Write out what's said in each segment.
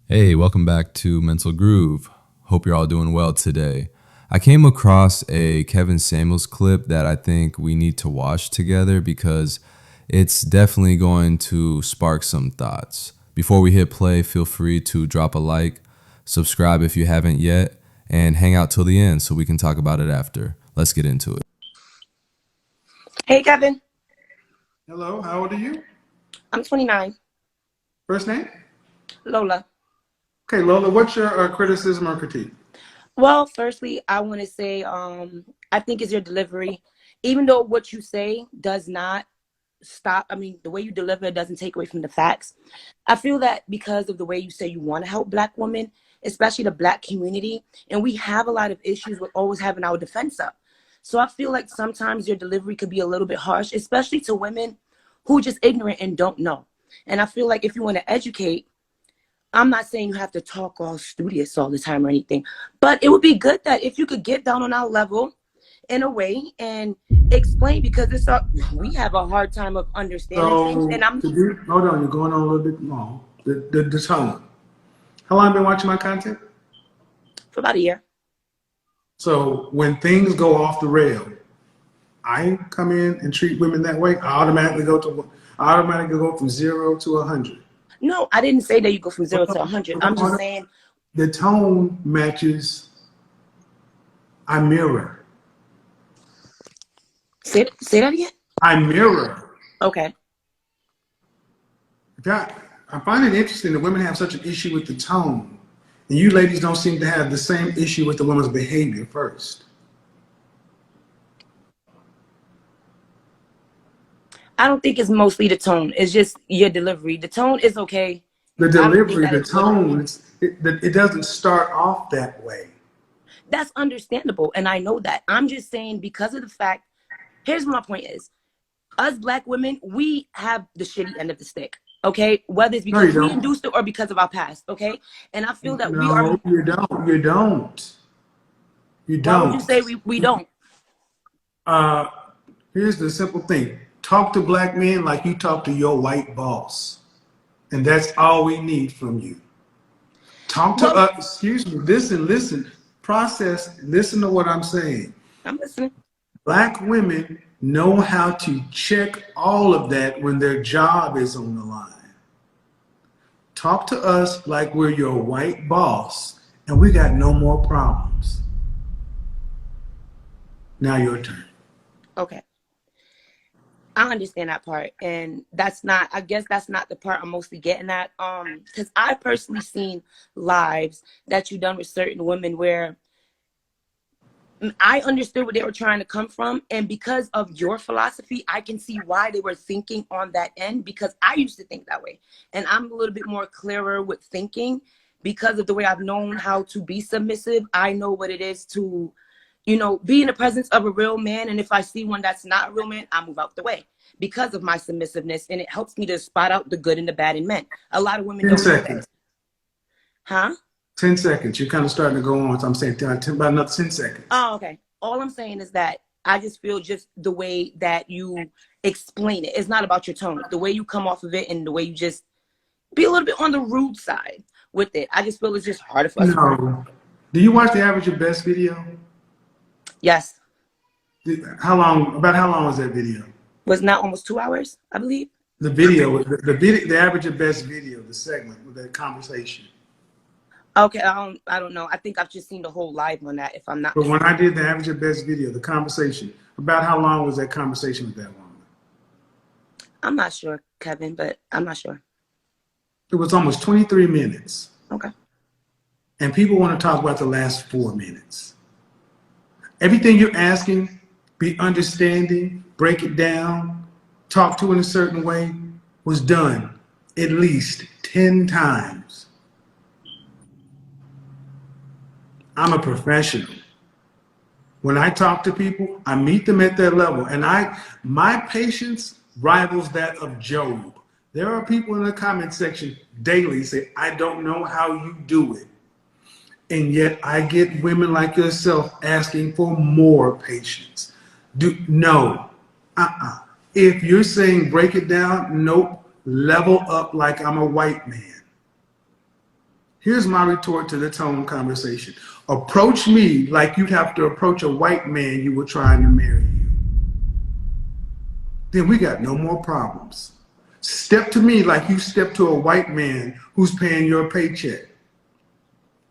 Hey, welcome back to Mental Groove. Hope you're all doing well today. I came across a Kevin Samuels clip that I think we need to watch together because it's definitely going to spark some thoughts. Before we hit play, feel free to drop a like, subscribe if you haven't yet, and hang out till the end so we can talk about it after. Let's get into it. Hey, Kevin. Hello, how old are you? I'm 29. First name? Lola. Okay, Lola, what's your criticism or critique? Well, firstly, I want to say I think it's your delivery. Even though what you say does not stop, the way you deliver it doesn't take away from the facts. I feel that because of the way you say you want to help Black women, especially the Black community, and we have a lot of issues with always having our defense up. So I feel like sometimes your delivery could be a little bit harsh, especially to women who are just ignorant and don't know. And I feel like if you want to educate, I'm not saying you have to talk all studious all the time or anything, but it would be good that if you could get down on our level in a way and explain, because we have a hard time of understanding things. So, And I'm hold on, you're going on a little bit long. The tone. How long have you been watching my content? for about a year. So, when things go off the rail, I come in and treat women that way. I automatically go from 0 to 100. No, I didn't say that you go from 0 to 100. I'm just saying, The tone matches. I mirror. say that again. I mirror. Okay. I find it interesting that women have such an issue with the tone, and you ladies don't seem to have the same issue with the woman's behavior first. I don't think it's mostly the tone. It's just your delivery. The tone is okay. The I don't think delivery, that the it's literally. tone, it doesn't start off that way. That's understandable, and I know that. I'm just saying because of the fact. Here's what my point is. Us Black women, we have the shitty end of the stick. Okay, whether it's No, you because we don't. induced it or because of our past. Okay, and I feel that we are. No, you don't. You don't. You Why would you don't. say we don't? Uh, Here's the simple thing. Talk to Black men like you talk to your white boss. And that's all we need from you. Talk to Well, us. Excuse me. Listen. Process. Listen to what I'm saying. I'm listening. Black women know how to check all of that when their job is on the line. Talk to us like we're your white boss, and we got no more problems. Now your turn. Okay, I understand that part, and that's not. I guess that's not the part I'm mostly getting at. Because I personally seen lives that you done with certain women where I understood where they were trying to come from. And because of your philosophy, I can see why they were thinking on that end, because I used to think that way. And I'm a little bit more clearer with thinking because of the way I've known how to be submissive. I know what it is to, be in the presence of a real man. And if I see one that's not a real man, I move out the way because of my submissiveness. And it helps me to spot out the good and the bad in men. A lot of women 10 don't know that. seconds. Huh? 10 seconds. You're kind of starting to go on. So I'm saying about another 10 seconds. Oh, okay. All I'm saying is that I just feel just the way that you explain it. It's not about your tone. The way you come off of it and the way you just be a little bit on the rude side with it. I just feel it's just harder for us. No. Do you watch the average of best video? Yes. About how long was that video? Was not almost 2 hours, I believe. The video, the average of best video, the segment with that conversation. Okay, I don't know. I think I've just seen the whole live on that, if I'm not But when mistaken. I did the average of best video, the conversation, about how long was that conversation with that woman? I'm not sure, Kevin, but I'm not sure. It was almost 23 minutes. Okay. And people want to talk about the last 4 minutes. Everything you're asking, be understanding, break it down, talk to in a certain way, was done at least 10 times. I'm a professional. When I talk to people, I meet them at their level, and my patience rivals that of Job. There are people in the comment section daily say, I don't know how you do it. And yet I get women like yourself asking for more patience. No. If you're saying break it down, nope. Level up like I'm a white man. Here's my retort to the tone conversation. Approach me like you'd have to approach a white man you were trying to marry you. Then we got no more problems. Step to me like you step to a white man who's paying your paycheck.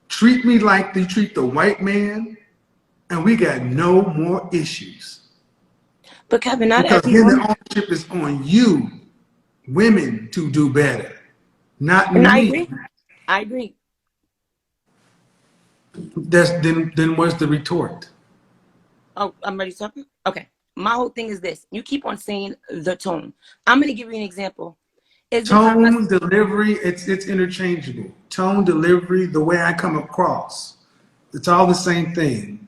Treat me like they treat the white man, and we got no more issues. But Kevin, not because then everyone. the ownership is on you, women, to do better, not And I me. agree. I agree. Then what's the retort? Oh, I'm ready to talk? Okay. My whole thing is this. You keep on saying the tone. I'm going to give you an example. Tone, delivery, it's interchangeable. Tone, delivery, the way I come across. It's all the same thing.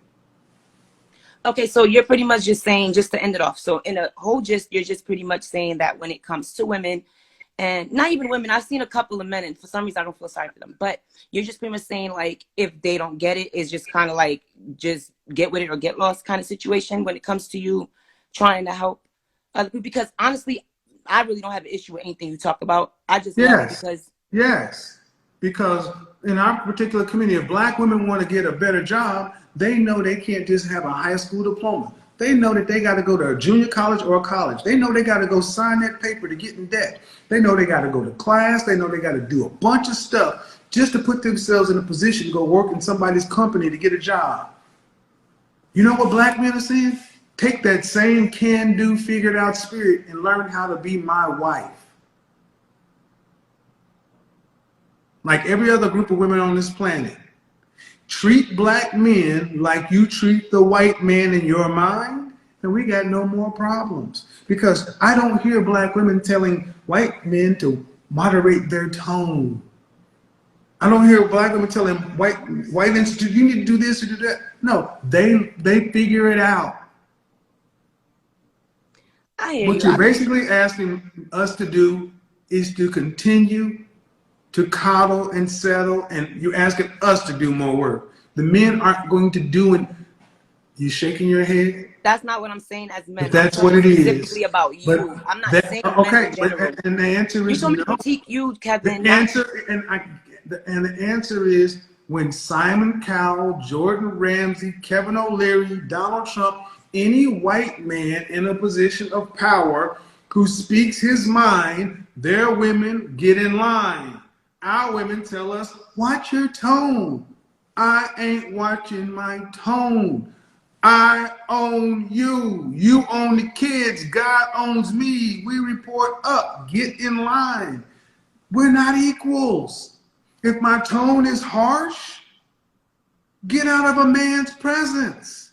Okay, so you're pretty much just saying, just to end it off. So in a whole gist, you're just pretty much saying that when it comes to women, and not even women, I've seen a couple of men, and for some reason I don't feel sorry for them, but you're just pretty much saying, like, if they don't get it, it's just kind of like, just get with it or get lost kind of situation when it comes to you trying to help other people. Because honestly, I really don't have an issue with anything you talk about. I just love it because... Yes, because in our particular community, if black women want to get a better job, they know they can't just have a high school diploma. They know that they got to go to a junior college or a college. They know they got to go sign that paper to get in debt. They know they got to go to class. They know they got to do a bunch of stuff just to put themselves in a position to go work in somebody's company to get a job. You know what black men are saying? Take that same can-do, figured-out spirit and learn how to be my wife. Like every other group of women on this planet. Treat black men like you treat the white man in your mind, and we got no more problems. Because I don't hear black women telling white men to moderate their tone. I don't hear black women telling white institute, you need to do this or do that. No, they figure it out. I hear What you. you're basically asking us to do is to continue to coddle and settle, and you're asking us to do more work. The men aren't going to do it. You shaking your head? That's not what I'm saying as men. But that's I'm what it specifically is. about you. But I'm not that, saying men okay, in general. and the answer You is told me to no. critique you, Kevin. The answer and the answer is when Simon Cowell, Jordan Ramsey, Kevin O'Leary, Donald Trump, any white man in a position of power who speaks his mind, their women get in line. Our women tell us, watch your tone. I ain't watching my tone. I own you. You own the kids. God owns me. We report up. Get in line. We're not equals. If my tone is harsh, get out of a man's presence.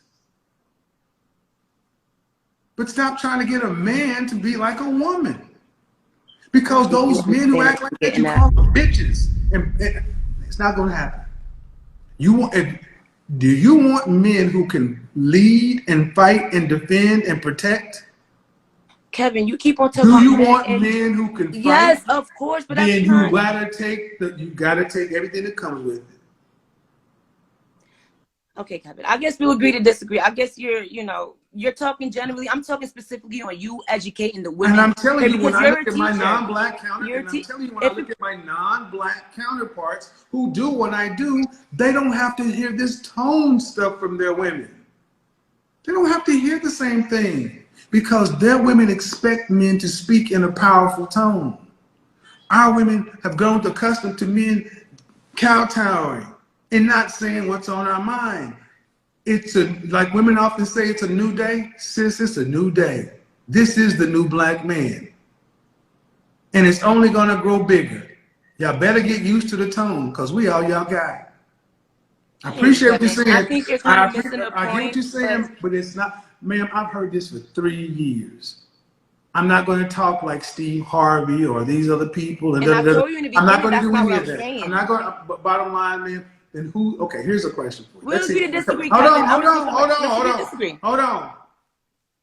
But stop trying to get a man to be like a woman. Because those men who act like that, you call them bitches. And it's not going to happen. Do you want men who can lead and fight and defend and protect? Kevin, you keep on talking Do about you men want and men who can fight? yes, of course, but that's then not. you gotta take everything that comes with it. Okay, Kevin. I guess we'll agree to disagree. I guess you're talking generally. I'm talking specifically on you educating the women. And I'm telling you, when I look at my non-black counterparts who do what I do, they don't have to hear this tone stuff from their women. They don't have to hear the same thing because their women expect men to speak in a powerful tone. Our women have grown accustomed to men kowtowing and not saying what's on our mind. Like women often say, it's a new day. Sis, it's a new day. This is the new black man. And it's only gonna grow bigger. Y'all better get used to the tone because we all y'all got. I appreciate what you're saying. I think you're kind of missing the point. I get what you're saying, but it's not, ma'am, I've heard this for 3 years. I'm not going to talk like Steve Harvey or these other people. And I told you in the beginning, I'm not going to that's do not any what of I'm that. saying. I'm not going to, but bottom line, man, then who, okay, here's a question for you. We'll agree to disagree, Hold Kevin. on.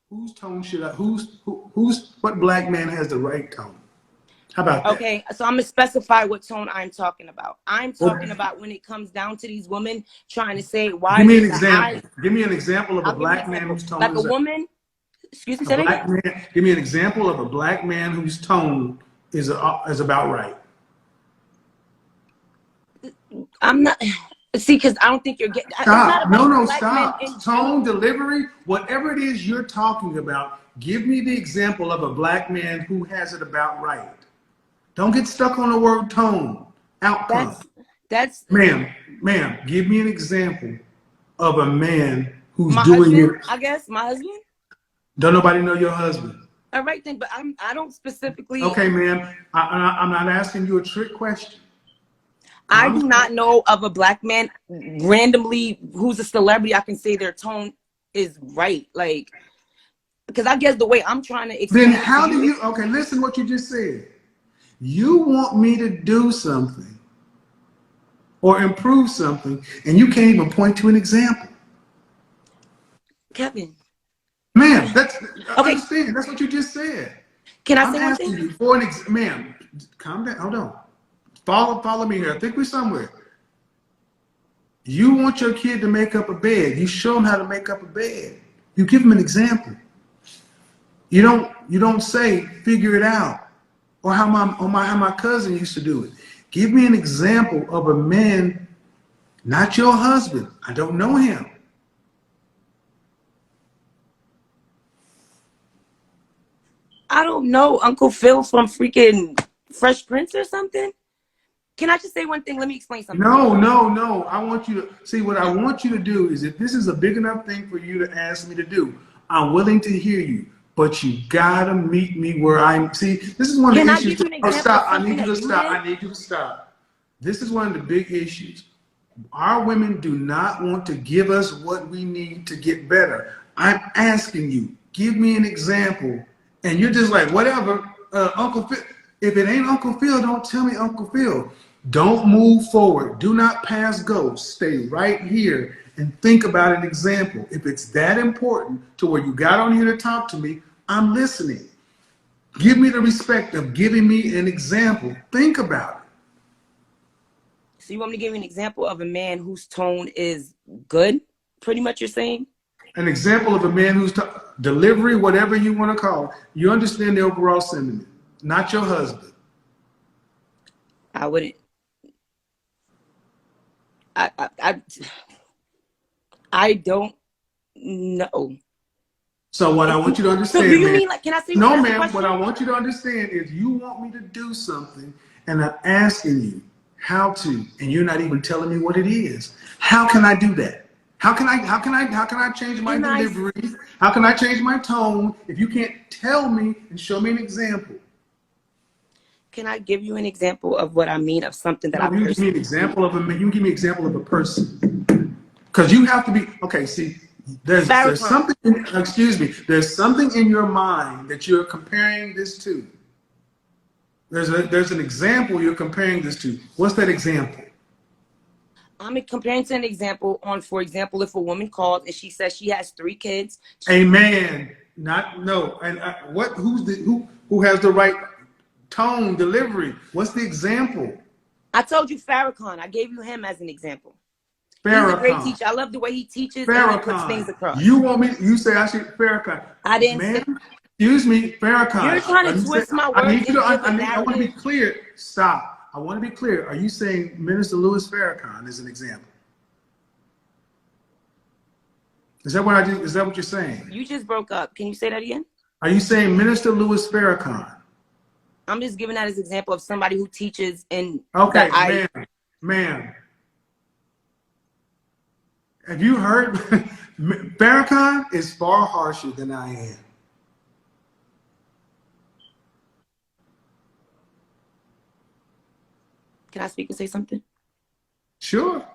Whose tone should I, what black man has the right tone? How about that? Okay, so I'm going to specify what tone I'm talking about. I'm talking about when it comes down to these women trying to say, why Give me an example. Give me an example of a black man whose tone like a woman. Excuse me, say that again? Give me an example of a black man whose tone is about right. I'm not. See, because I don't think you're getting. It's not Stop. No, about no, black men stop. in Tone, general. delivery, whatever it is you're talking about, give me the example of a black man who has it about right. Don't get stuck on the word tone. Outcome. That's Ma'am, give me an example of a man who's my doing it. husband. I guess my husband. Don't nobody know your husband. All right then, but I don't specifically. Okay, ma'am. I'm not asking you a trick question. I Calm do down. not know of a black man randomly who's a celebrity. I can say their tone is right, like, because I guess the way I'm trying to Then explain it to how do you is, you, okay, listen what you just said. You want me to do something or improve something, and you can't even point to an example. Kevin. Ma'am, that's, Okay, understand, that's what you just said. can I I'm say one thing? asking you for an example. Ma'am, calm down, hold on. Follow me here. I think we're somewhere. You want your kid to make up a bed. You show them how to make up a bed. You give them an example. You don't say figure it out or how my cousin used to do it. Give me an example of a man, not your husband. I don't know him. I don't know, Uncle Phil from freaking Fresh Prince or something. Can I just say one thing? Let me explain something to you. No. I want you to see what I want you to do is if this is a big enough thing for you to ask me to do, I'm willing to hear you. But you gotta meet me where I'm. See, this is one of Can the I issues. give you an Oh, example of stop! I something need you that to you stop. did? I need you to stop. This is one of the big issues. Our women do not want to give us what we need to get better. I'm asking you, give me an example, and you're just like, whatever, Uncle Phil. If it ain't Uncle Phil, don't tell me Uncle Phil. Don't move forward. Do not pass go. Stay right here and think about an example. If it's that important to where you got on here to talk to me, I'm listening. Give me the respect of giving me an example. Think about it. So you want me to give you an example of a man whose tone is good? Pretty much, you're saying? An example of a man who's delivery, whatever you want to call it. You understand the overall sentiment, not your husband. I wouldn't. I I don't know. So what I want you to So do understand, you man. mean, like, can No, I ask a ma'am. What question? I want you to understand is you want me to do something, and I'm asking you how to, and you're not even telling me what it is. How can I do that? How can I change my Can I delivery? How can I change my tone if you can't tell me and show me an example? can I give you an example of what I mean, of something that I No, you give me an personally do? example of a man. You give me an example of a person. Because you have to be okay. See, there's Farrakhan. something. Excuse me. There's something in your mind that you're comparing this to. There's an example you're comparing this to. What's that example? I'm comparing to an example on, for example, if a woman calls and she says she has 3 kids. A man, not no. And what? Who has the right tone, delivery? What's the example? I told you Farrakhan. I gave you him as an example. He's a great Farrakhan. teacher. I love the way he teaches and he puts things Farrakhan. across. You want me? You say I should Farrakhan. I didn't say. Man, excuse me, You're Farrakhan. trying Let to me say. twist my I words need you to. and give a I want to be narrative. clear. Stop. I want to be clear. Are you saying Minister Louis Farrakhan is an example? Is that what I just? Is that what you're saying? You just broke up. Can you say that again? Are you saying Minister Louis Farrakhan? I'm just giving that as an example of somebody who teaches and that Okay, I. ma'am. Have you heard? Farrakhan is far harsher than I am. Can I speak and say something? Sure.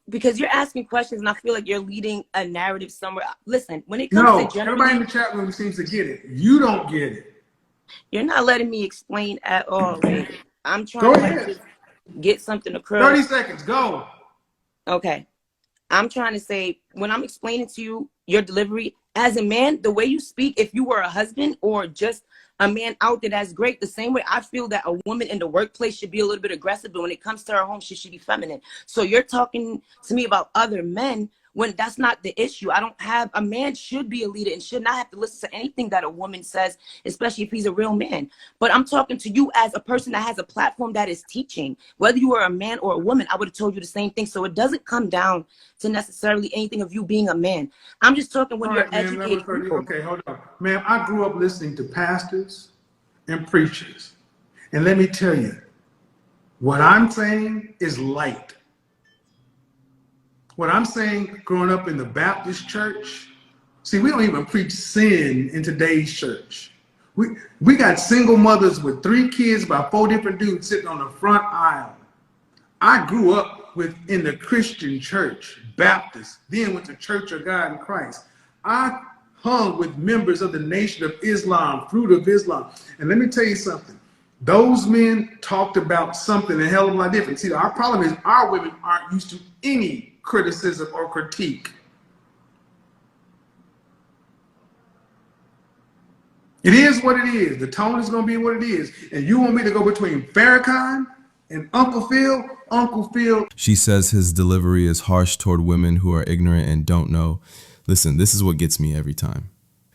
Because you're asking questions and I feel like you're leading a narrative somewhere. Listen, when it comes to No, everybody in generally, the chat room seems to get it. You don't get it. you're not letting me explain at all. Like, I'm Go trying to ahead. just get something 30 across. seconds. Go. Okay. I'm trying to say, when I'm explaining to you your delivery as a man, the way you speak, if you were a husband or just a man out there, that's great. The same way I feel that a woman in the workplace should be a little bit aggressive, but when it comes to her home, she should be feminine. So you're talking to me about other men when that's not the issue. I don't have, a man should be a leader and should not have to listen to anything that a woman says, especially if he's a real man. But I'm talking to you as a person that has a platform that is teaching. Whether you are a man or a woman, I would have told you the same thing. So it doesn't come down to necessarily anything of you being a man. I'm just talking when you're educated people. Okay, hold on. Ma'am, I grew up listening to pastors and preachers. And let me tell you, what I'm saying is light. What I'm saying, growing up in the Baptist church, see, we don't even preach sin in today's church. We got single mothers with 3 kids by 4 different dudes sitting on the front aisle. I grew up in the Christian church, Baptist, then went to Church of God in Christ. I hung with members of the Nation of Islam, Fruit of Islam. And let me tell you something. Those men talked about something a hell of a lot different. See, our problem is our women aren't used to any criticism or critique. It is what it is. The tone is going to be what it is. And you want me to go between Farrakhan and Uncle Phil? Uncle Phil. She says his delivery is harsh toward women who are ignorant and don't know. Listen, this is what gets me every time.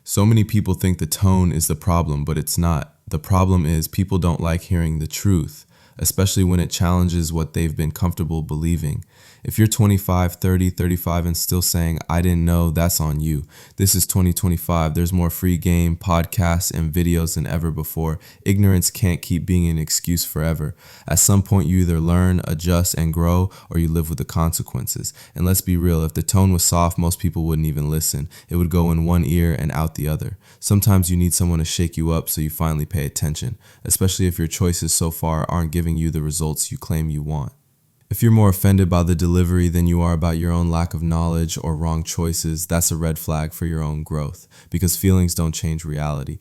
So many people think the tone is the problem, but it's not. The problem is people don't like hearing the truth, especially when it challenges what they've been comfortable believing. If you're 25, 30, 35 and still saying, I didn't know, that's on you. This is 2025. There's more free game, podcasts, and videos than ever before. Ignorance can't keep being an excuse forever. At some point, you either learn, adjust, and grow, or you live with the consequences. And let's be real, if the tone was soft, most people wouldn't even listen. It would go in one ear and out the other. Sometimes you need someone to shake you up so you finally pay attention, especially if your choices so far aren't giving you the results you claim you want. If you're more offended by the delivery than you are about your own lack of knowledge or wrong choices, that's a red flag for your own growth, because feelings don't change reality.